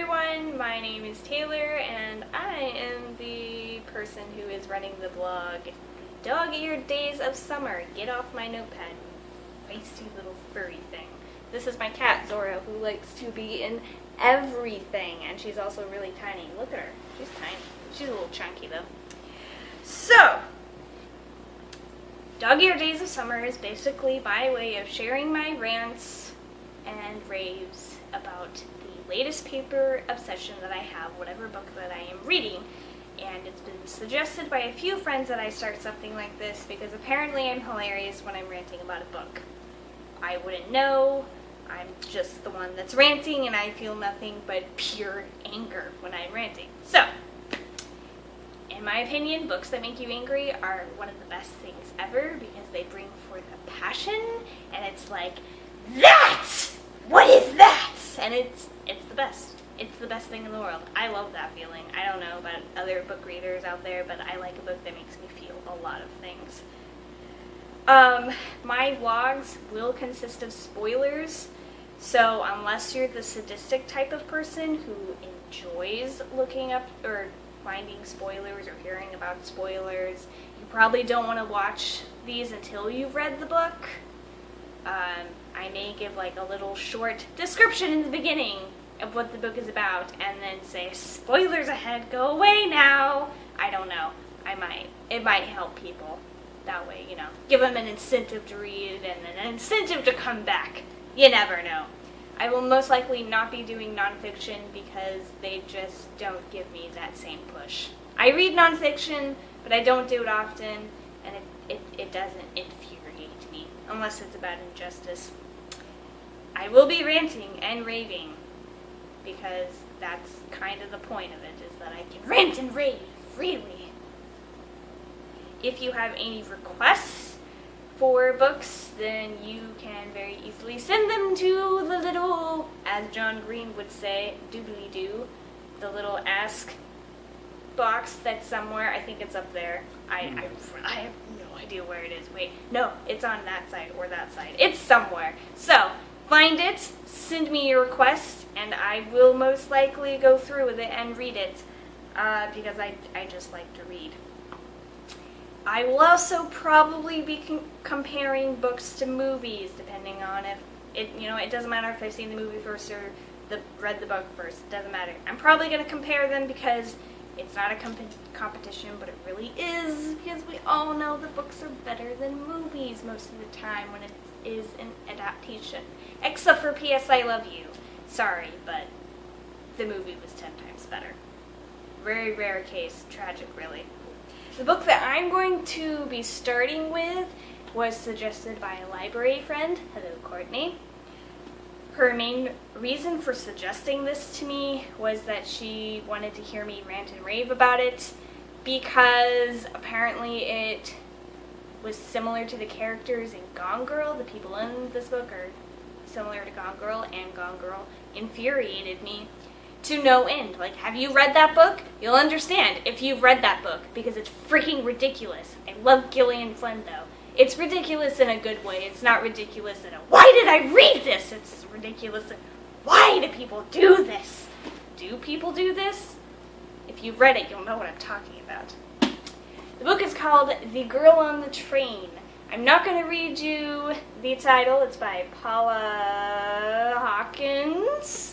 everyone, my name is Taylor and I am the person who is running the blog Dogeared Days of Summer. Get off my notepad, you feisty little furry thing. This is my cat Zora, who likes to be in everything, and she's also really tiny. Look at her, she's tiny. She's a little chunky though. So, Dogeared Days of Summer is basically my way of sharing my rants and raves about the latest paper obsession that I have, whatever book that I am reading. And it's been suggested by a few friends that I start something like this because apparently I'm hilarious when I'm ranting about a book. I wouldn't know. I'm just the one that's ranting and I feel nothing but pure anger when I'm ranting. So, in my opinion, books that make you angry are one of the best things ever because they bring forth a passion and it's like, that! What is that? And it's the best. It's the best thing in the world. I love that feeling. I don't know about other book readers out there, but I like a book that makes me feel a lot of things. My vlogs will consist of spoilers, so unless you're the sadistic type of person who enjoys looking up or finding spoilers or hearing about spoilers, you probably don't want to watch these until you've read the book. I may give like a little short description in the beginning of what the book is about and then say, spoilers ahead, go away now. I don't know. It might help people that way, you know. Give them an incentive to read and an incentive to come back. You never know. I will most likely not be doing nonfiction because they just don't give me that same push. I read nonfiction, but I don't do it often, and it doesn't infuriate me, unless it's about injustice. I will be ranting and raving, because that's kind of the point of it, is that I can rant and rave freely. If you have any requests for books, then you can very easily send them to the little, as John Green would say, doodly-doo, the little ask box that's somewhere. I think it's up there. I have no idea where it is. Wait, no, it's on that side or that side. It's somewhere. So, find it, send me your request, and I will most likely go through with it and read it, because I just like to read. I will also probably be comparing books to movies, depending on if it doesn't matter if I've seen the movie first or read the book first. It doesn't matter. I'm probably going to compare them because it's not a competition, but it really is, because we all know that books are better than movies most of the time when it is an adaptation. Except for P.S. I Love You. Sorry, but the movie was 10 times better. Very rare case. Tragic, really. The book that I'm going to be starting with was suggested by a library friend. Hello, Courtney. Her main reason for suggesting this to me was that she wanted to hear me rant and rave about it because apparently it was similar to the characters in Gone Girl. The people in this book are similar to Gone Girl, and Gone Girl infuriated me to no end. Like, have you read that book? You'll understand if you've read that book, because it's freaking ridiculous. I love Gillian Flynn, though. It's ridiculous in a good way. It's not ridiculous in a, why did I read this? It's ridiculous in, why do people do this? Do people do this? If you've read it, you'll know what I'm talking about. The book is called The Girl on the Train. I'm not going to read you the title. It's by Paula Hawkins.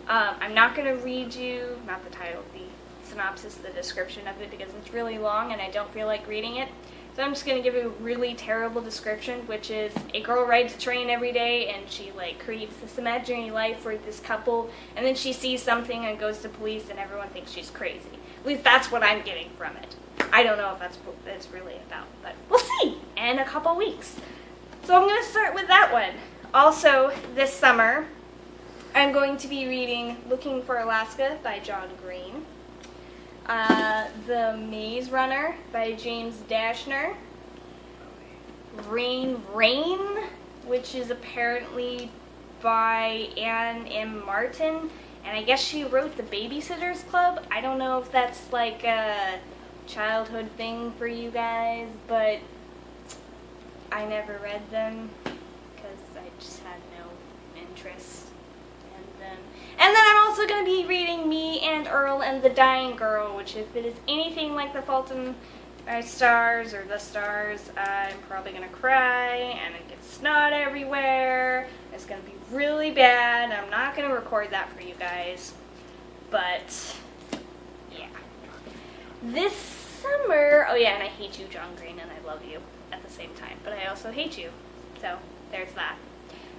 I'm not going to read you, not the title, the synopsis, the description of it, because it's really long and I don't feel like reading it. So I'm just going to give you a really terrible description, which is a girl rides a train every day and she creates this imaginary life for this couple, and then she sees something and goes to police and everyone thinks she's crazy. At least that's what I'm getting from it. I don't know if that's what it's really about, but we'll see in a couple weeks. So I'm going to start with that one. Also, this summer, I'm going to be reading Looking for Alaska by John Green, The Maze Runner by James Dashner, Rain, which is apparently by Anne M. Martin, and I guess she wrote The Babysitter's Club. I don't know if that's like a childhood thing for you guys, but I never read them because I just had no interest in them. And then I'm also going to be reading Me and Earl and the Dying Girl, which if it is anything like The Fault in My Stars or The Stars, I'm probably going to cry and it gets snot everywhere. It's going to be really bad. I'm not going to record that for you guys. But, yeah. This summer, oh yeah, and I hate you, John Green, and I love you at the same time. But I also hate you. So, there's that.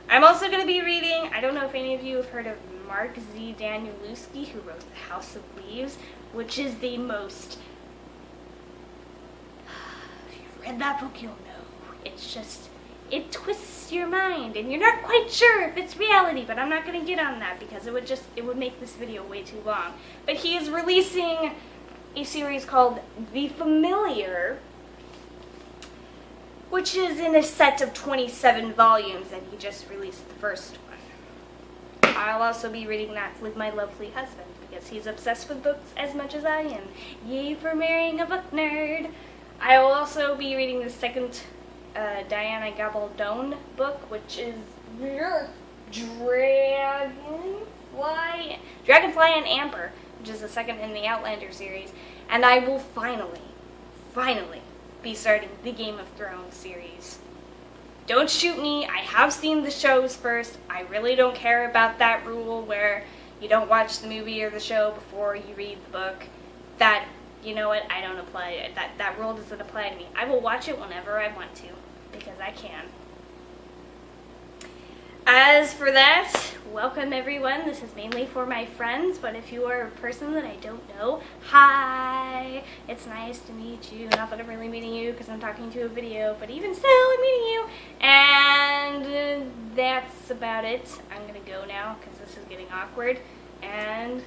I'm also going to be reading, I don't know if any of you have heard of Mark Z. Danielewski, who wrote The House of Leaves, which is the most... If you've read that book, you'll know. It's just, it twists your mind, and you're not quite sure if it's reality, but I'm not going to get on that because it would make this video way too long. But he is releasing a series called The Familiar, which is in a set of 27 volumes, and he just released the first one. I'll also be reading that with my lovely husband, because he's obsessed with books as much as I am. Yay for marrying a book nerd! I will also be reading the second Diana Gabaldon book, which is Dragonfly and Amber, which is the second in the Outlander series, and I will finally be starting the Game of Thrones series. Don't shoot me, I have seen the shows first. I really don't care about that rule where you don't watch the movie or the show before you read the book. That, you know what, I don't apply, that rule doesn't apply to me. I will watch it whenever I want to, because I can. As for that, welcome everyone. This is mainly for my friends, but if you are a person that I don't know, hi! It's nice to meet you. Not that I'm really meeting you because I'm talking to a video, but even still, I'm meeting you. And that's about it. I'm gonna go now because this is getting awkward. And